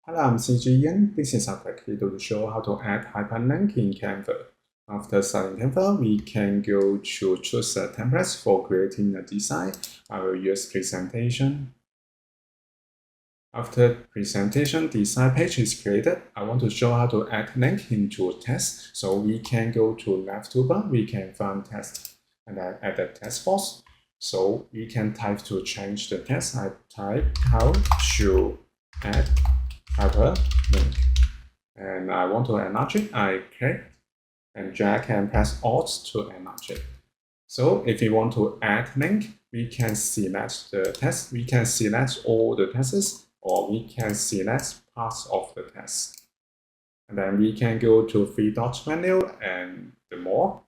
Hello, I'm CG Ian. This is a quick video to show how to add hyperlink in Canva. After starting Canva, we can go to choose a template for creating a design. I will use presentation. After presentation design page is created, I want to show how to add link into text. So we can go to left toolbar, we can find text and then add the text box. So we can type to change the text. I type how to add hyperlink, and I want to enlarge it. I click and drag and press Alt to enlarge it. So if you want to add link, we can select the text. We can select all the texts, or we can select parts of the text. And then we can go to three dot menu and the more,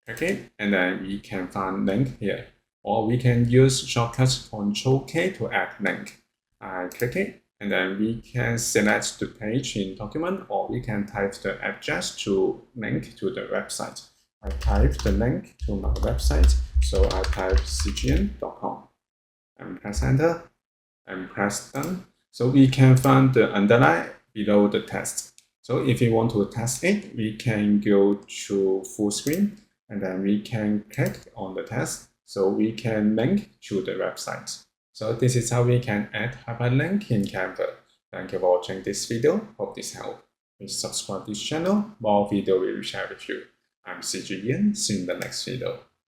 click it, and then we can find link here. Or we can use shortcut Ctrl K to add link. I click it, and then we can select the page in document, or we can type the address to link to the website. I type the link to my website, so I type cgn.com and press enter and press done. So we can find the underline below the text. So if you want to test it, we can go to full screen, and then we can click on the text, so we can link to the website. So this is how we can add hyperlink in Canva. Thank you for watching this video. Hope this helped. Please subscribe to this channel. More video will be shared with you. I'm CG Ian. See you in the next video.